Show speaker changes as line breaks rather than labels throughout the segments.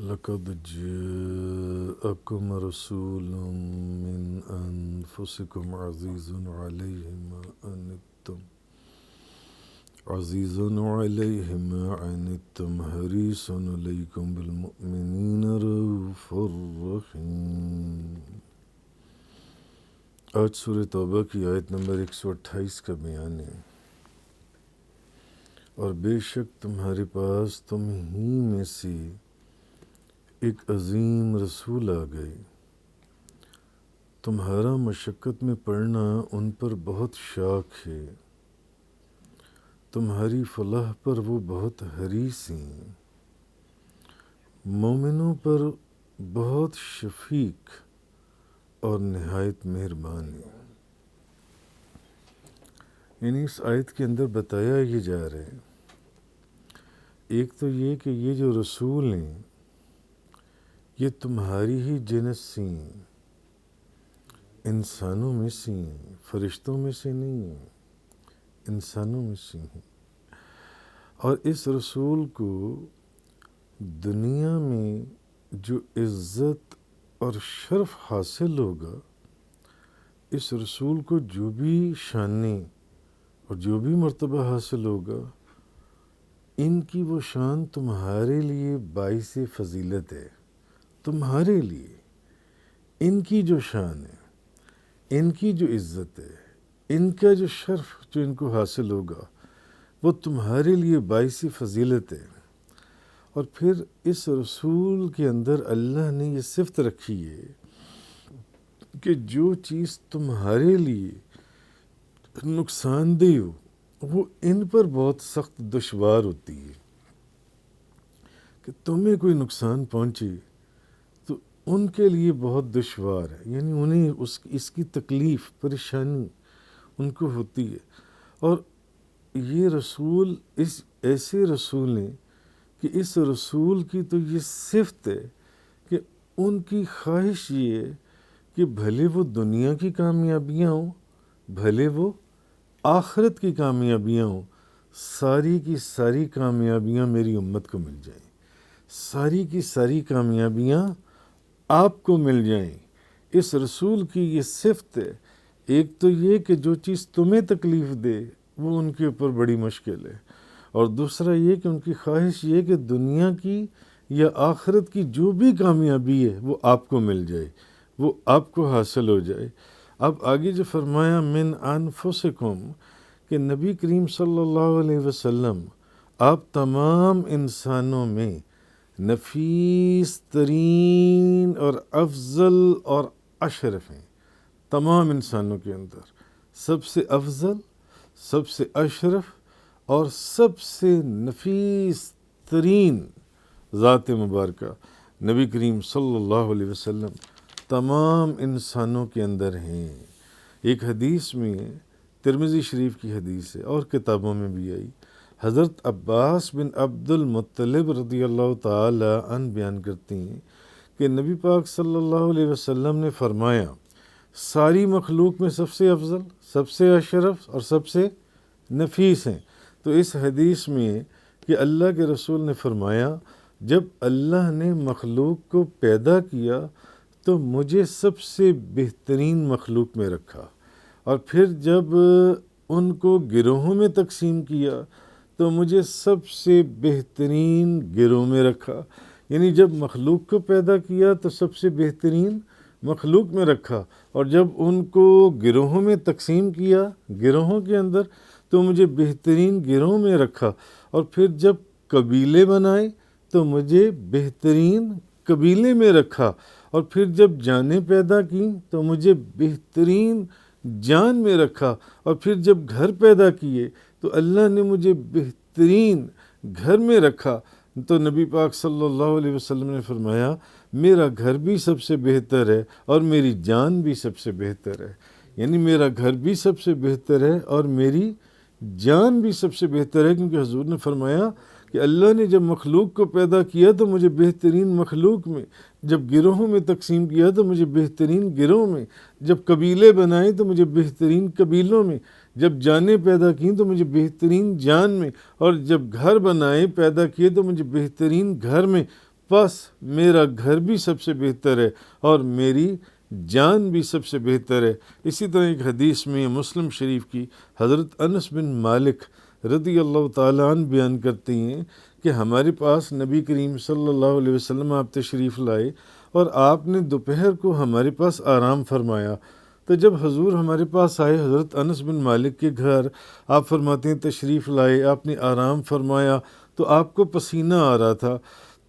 لقد جاءكم رسول من أنفسكم عزيز عليه ما عنتم حريص عليكم بالمؤمنين رؤوف رحيم۔ آج سورہ توبہ کی آیت نمبر 128 کا بیان ہے۔ اور بے شک تمہارے پاس تم ہی میں سے ایک عظیم رسول آ گئے، تمہارا مشقت میں پڑنا ان پر بہت شاق ہے، تمہاری فلاح پر وہ بہت حریص ہیں، مومنوں پر بہت شفیق اور نہایت مہربان ہے۔ یعنی اس آیت کے اندر بتایا یہ جا رہا ہے، ایک تو یہ کہ یہ جو رسول ہیں یہ تمہاری ہی جنس سے ہیں، انسانوں میں سے ہیں، فرشتوں میں سے نہیں ہیں، انسانوں میں سے ہیں۔ اور اس رسول کو دنیا میں جو عزت اور شرف حاصل ہوگا، اس رسول کو جو بھی شانیں اور جو بھی مرتبہ حاصل ہوگا، ان کی وہ شان تمہارے لیے باعث فضیلت ہے۔ تمہارے لیے ان کی جو شان ہے، ان کی جو عزت ہے، ان کا جو شرف جو ان کو حاصل ہوگا، وہ تمہارے لیے باعث فضیلت ہے۔ اور پھر اس رسول کے اندر اللہ نے یہ صفت رکھی ہے کہ جو چیز تمہارے لیے نقصان دہ ہو وہ ان پر بہت سخت دشوار ہوتی ہے۔ کہ تمہیں کوئی نقصان پہنچے تو ان کے لیے بہت دشوار ہے، یعنی انہیں اس کی تکلیف پریشانی ان کو ہوتی ہے۔ اور یہ رسول ایسے رسول ہیں کہ اس رسول کی تو یہ صفت ہے کہ ان کی خواہش یہ ہے کہ بھلے وہ دنیا کی کامیابیاں ہوں، بھلے وہ آخرت کی کامیابیاں ہوں، ساری کی ساری کامیابیاں میری امت کو مل جائیں، ساری کی ساری کامیابیاں آپ کو مل جائیں۔ اس رسول کی یہ صفت ہے۔ ایک تو یہ کہ جو چیز تمہیں تکلیف دے وہ ان کے اوپر بڑی مشکل ہے، اور دوسرا یہ کہ ان کی خواہش یہ کہ دنیا کی یا آخرت کی جو بھی کامیابی ہے وہ آپ کو مل جائے، وہ آپ کو حاصل ہو جائے۔ اب آگے جو فرمایا من انفسکم، کہ نبی کریم صلی اللہ علیہ وسلم آپ تمام انسانوں میں نفیس ترین اور افضل اور اشرف ہیں۔ تمام انسانوں کے اندر سب سے افضل، سب سے اشرف اور سب سے نفیس ترین ذات مبارکہ نبی کریم صلی اللہ علیہ وسلم تمام انسانوں کے اندر ہیں۔ ایک حدیث میں، ترمذی شریف کی حدیث ہے اور کتابوں میں بھی آئی، حضرت عباس بن عبد المطلب رضی اللہ تعالی عنہ بیان کرتے ہیں کہ نبی پاک صلی اللہ علیہ وسلم نے فرمایا، ساری مخلوق میں سب سے افضل، سب سے اشرف اور سب سے نفیس ہیں۔ تو اس حدیث میں کہ اللہ کے رسول نے فرمایا، جب اللہ نے مخلوق کو پیدا کیا تو مجھے سب سے بہترین مخلوق میں رکھا، اور پھر جب ان کو گروہوں میں تقسیم کیا تو مجھے سب سے بہترین گروہ میں رکھا۔ یعنی جب مخلوق کو پیدا کیا تو سب سے بہترین مخلوق میں رکھا، اور جب ان کو گروہوں میں تقسیم کیا، گروہوں کے اندر، تو مجھے بہترین گروہ میں رکھا، اور پھر جب قبیلے بنائے تو مجھے بہترین قبیلے میں رکھا، اور پھر جب جانیں پیدا کی تو مجھے بہترین جان میں رکھا، اور پھر جب گھر پیدا کیے تو اللہ نے مجھے بہترین گھر میں رکھا۔ تو نبی پاک صلی اللہ علیہ وسلم نے فرمایا، میرا گھر بھی سب سے بہتر ہے اور میری جان بھی سب سے بہتر ہے۔ یعنی میرا گھر بھی سب سے بہتر ہے اور میری جان بھی سب سے بہتر ہے، کیونکہ حضور نے فرمایا کہ اللہ نے جب مخلوق کو پیدا کیا تو مجھے بہترین مخلوق میں، جب گروہوں میں تقسیم کیا تو مجھے بہترین گروہ میں، جب قبیلے بنائے تو مجھے بہترین قبیلوں میں، جب جانیں پیدا کیں تو مجھے بہترین جان میں، اور جب گھر بنائے پیدا کیے تو مجھے بہترین گھر میں۔ بس میرا گھر بھی سب سے بہتر ہے اور میری جان بھی سب سے بہتر ہے۔ اسی طرح ایک حدیث میں مسلم شریف کی حضرت انس بن مالک رضی اللہ تعالیٰ عنہ بیان کرتے ہیں کہ ہمارے پاس نبی کریم صلی اللہ علیہ وسلم آپ تشریف لائے اور آپ نے دوپہر کو ہمارے پاس آرام فرمایا۔ تو جب حضور ہمارے پاس آئے حضرت انس بن مالک کے گھر، آپ فرماتے ہیں تشریف لائے، آپ نے آرام فرمایا تو آپ کو پسینہ آ رہا تھا۔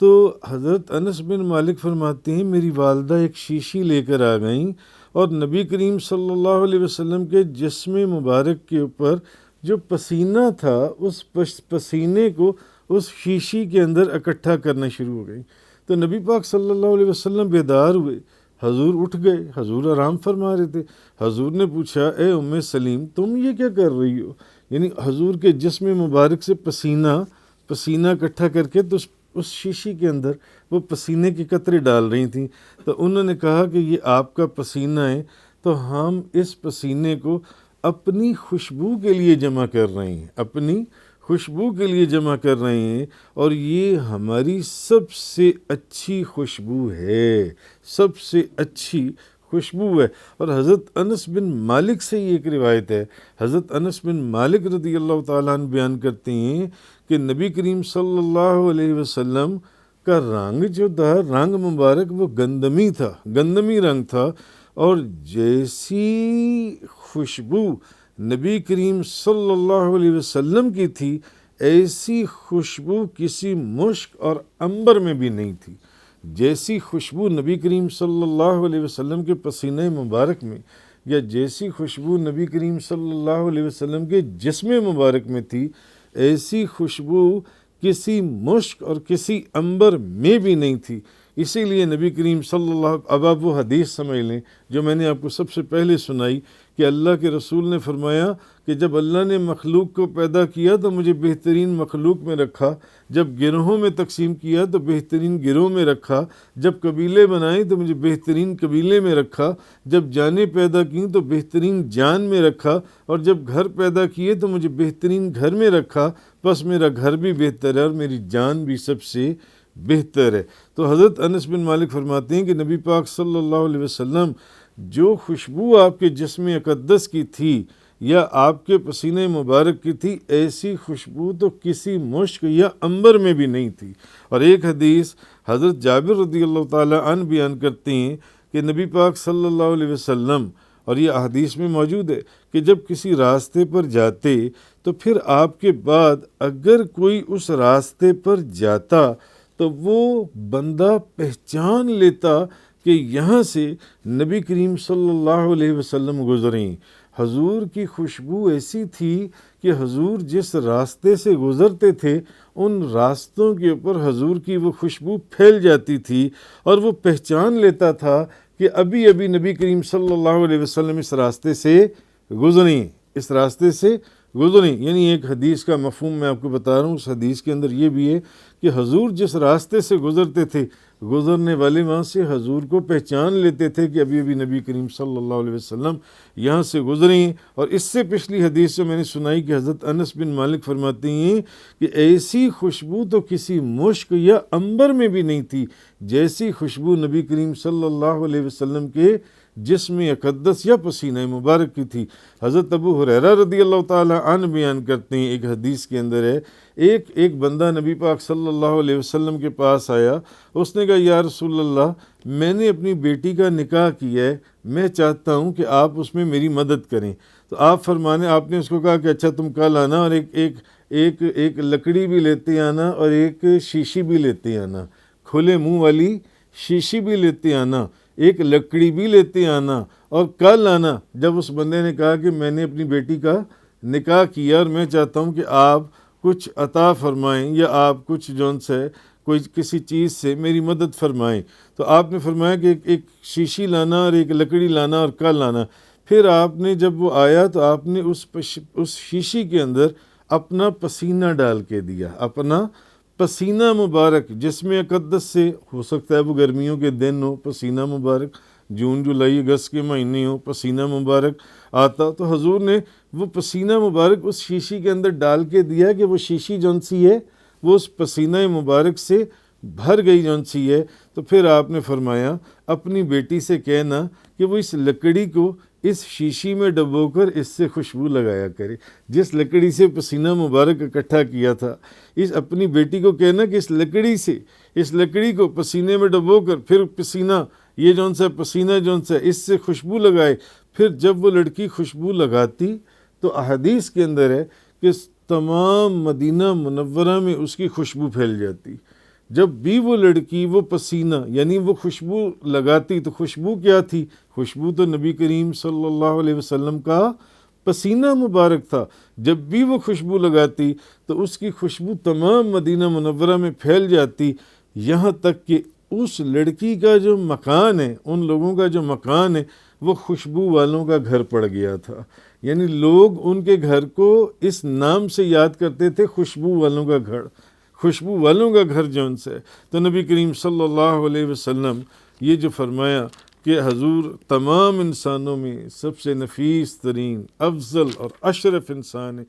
تو حضرت انس بن مالک فرماتے ہیں میری والدہ ایک شیشی لے کر آ گئیں اور نبی کریم صلی اللہ علیہ وسلم کے جسم مبارک کے اوپر جو پسینہ تھا اس پسینے کو اس شیشی کے اندر اکٹھا کرنا شروع ہو گئی۔ تو نبی پاک صلی اللہ علیہ وسلم بیدار ہوئے، حضور اٹھ گئے، حضور آرام فرما رہے تھے۔ حضور نے پوچھا اے ام سلیم تم یہ کیا کر رہی ہو؟ یعنی حضور کے جسم مبارک سے پسینہ اکٹھا کر کے تو اس شیشی کے اندر وہ پسینے کے قطرے ڈال رہی تھیں۔ تو انہوں نے کہا کہ یہ آپ کا پسینہ ہے، تو ہم اس پسینے کو اپنی خوشبو کے لیے جمع کر رہے ہیں، اپنی خوشبو کے لیے جمع کر رہے ہیں، اور یہ ہماری سب سے اچھی خوشبو ہے، سب سے اچھی خوشبو ہے۔ اور حضرت انس بن مالک سے یہ ایک روایت ہے، حضرت انس بن مالک رضی اللہ تعالیٰ عنہ بیان کرتے ہیں کہ نبی کریم صلی اللہ علیہ وسلم کا رنگ جو تھا، رنگ مبارک وہ گندمی تھا، گندمی رنگ تھا، اور جیسی خوشبو نبی کریم صلی اللہ علیہ وسلم کی تھی ایسی خوشبو کسی مشک اور عنبر میں بھی نہیں تھی۔ جیسی خوشبو نبی کریم صلی اللہ علیہ وسلم کے پسینہ مبارک میں، یا جیسی خوشبو نبی کریم صلی اللہ علیہ وسلم کے جسم مبارک میں تھی، ایسی خوشبو کسی مشک اور کسی عنبر میں بھی نہیں تھی۔ اسی لیے نبی کریم صلی اللہ، اب آپ وہ حدیث سمجھ لیں جو میں نے آپ کو سب سے پہلے سنائی کہ اللہ کے رسول نے فرمایا کہ جب اللہ نے مخلوق کو پیدا کیا تو مجھے بہترین مخلوق میں رکھا، جب گروہوں میں تقسیم کیا تو بہترین گروہ میں رکھا، جب قبیلے بنائے تو مجھے بہترین قبیلے میں رکھا، جب جانیں پیدا کیں تو بہترین جان میں رکھا، اور جب گھر پیدا کیے تو مجھے بہترین گھر میں رکھا، بس میرا گھر بھی بہتر ہے اور میری جان بھی سب سے بہتر ہے۔ تو حضرت انس بن مالک فرماتے ہیں کہ نبی پاک صلی اللہ علیہ وسلم جو خوشبو آپ کے جسم اقدس کی تھی یا آپ کے پسینہ مبارک کی تھی، ایسی خوشبو تو کسی مشک یا عنبر میں بھی نہیں تھی۔ اور ایک حدیث حضرت جابر رضی اللہ تعالی عنہ بیان کرتے ہیں کہ نبی پاک صلی اللہ علیہ وسلم، اور یہ احادیث میں موجود ہے کہ جب کسی راستے پر جاتے تو پھر آپ کے بعد اگر کوئی اس راستے پر جاتا تو وہ بندہ پہچان لیتا کہ یہاں سے نبی کریم صلی اللہ علیہ وسلم گزریں۔ حضور کی خوشبو ایسی تھی کہ حضور جس راستے سے گزرتے تھے ان راستوں کے اوپر حضور کی وہ خوشبو پھیل جاتی تھی، اور وہ پہچان لیتا تھا کہ ابھی ابھی نبی کریم صلی اللہ علیہ وسلم اس راستے سے گزریں، اس راستے سے گزریں۔ یعنی ایک حدیث کا مفہوم میں آپ کو بتا رہا ہوں، اس حدیث کے اندر یہ بھی ہے کہ حضور جس راستے سے گزرتے تھے گزرنے والے وہاں سے حضور کو پہچان لیتے تھے کہ ابھی ابھی نبی کریم صلی اللہ علیہ وسلم یہاں سے گزریں۔ اور اس سے پچھلی حدیث سے میں نے سنائی کہ حضرت انس بن مالک فرماتے ہیں کہ ایسی خوشبو تو کسی مشک یا عنبر میں بھی نہیں تھی جیسی خوشبو نبی کریم صلی اللہ علیہ وسلم کے جسم اقدس یا پسینہ مبارک کی تھی۔ حضرت ابو ہریرہ رضی اللہ تعالی عنہ بیان کرتے ہیں، ایک حدیث کے اندر ہے، ایک بندہ نبی پاک صلی اللہ علیہ وسلم کے پاس آیا، اس نے کہا یا رسول اللہ میں نے اپنی بیٹی کا نکاح کیا ہے، میں چاہتا ہوں کہ آپ اس میں میری مدد کریں۔ تو آپ نے اس کو کہا کہ اچھا تم کل آنا، اور ایک لکڑی بھی لیتے آنا اور ایک شیشی بھی لیتے آنا، کھلے منہ والی شیشی بھی لیتے آنا، ایک لکڑی بھی لیتے آنا، اور کل آنا۔ جب اس بندے نے کہا کہ میں نے اپنی بیٹی کا نکاح کیا اور میں چاہتا ہوں کہ آپ کچھ عطا فرمائیں یا آپ کچھ جون سے کوئی کسی چیز سے میری مدد فرمائیں، تو آپ نے فرمایا کہ ایک شیشی لانا اور ایک لکڑی لانا اور کل لانا۔ پھر آپ نے جب وہ آیا تو آپ نے اس شیشی کے اندر اپنا پسینہ ڈال کے دیا، اپنا پسینہ مبارک جسم اقدس سے، ہو سکتا ہے وہ گرمیوں کے دن ہو، پسینہ مبارک جون جولائی اگست کے مہینے ہو، پسینہ مبارک آتا، تو حضور نے وہ پسینہ مبارک اس شیشی کے اندر ڈال کے دیا کہ وہ شیشی جون سی ہے وہ اس پسینہ مبارک سے بھر گئی جون سی ہے، تو پھر آپ نے فرمایا اپنی بیٹی سے کہنا کہ وہ اس لکڑی کو اس شیشی میں ڈبو کر اس سے خوشبو لگایا کرے، جس لکڑی سے پسینہ مبارک اکٹھا کیا تھا، اس اپنی بیٹی کو کہنا کہ اس لکڑی کو پسینے میں ڈبو کر پھر پسینہ یہ جون سا پسینہ جون سا اس سے خوشبو لگائے۔ پھر جب وہ لڑکی خوشبو لگاتی تو احادیث کے اندر ہے کہ تمام مدینہ منورہ میں اس کی خوشبو پھیل جاتی۔ جب بھی وہ لڑکی وہ پسینہ یعنی وہ خوشبو لگاتی تو خوشبو کیا تھی؟ خوشبو تو نبی کریم صلی اللہ علیہ وسلم کا پسینہ مبارک تھا۔ جب بھی وہ خوشبو لگاتی تو اس کی خوشبو تمام مدینہ منورہ میں پھیل جاتی، یہاں تک کہ اس لڑکی کا جو مکان ہے، ان لوگوں کا جو مکان ہے، وہ خوشبو والوں کا گھر پڑ گیا تھا۔ یعنی لوگ ان کے گھر کو اس نام سے یاد کرتے تھے، خوشبو والوں کا گھر، خوشبو والوں کا گھر جون سے۔ تو نبی کریم صلی اللہ علیہ وسلم یہ جو فرمایا کہ حضور تمام انسانوں میں سب سے نفیس ترین، افضل اور اشرف انسان ہے،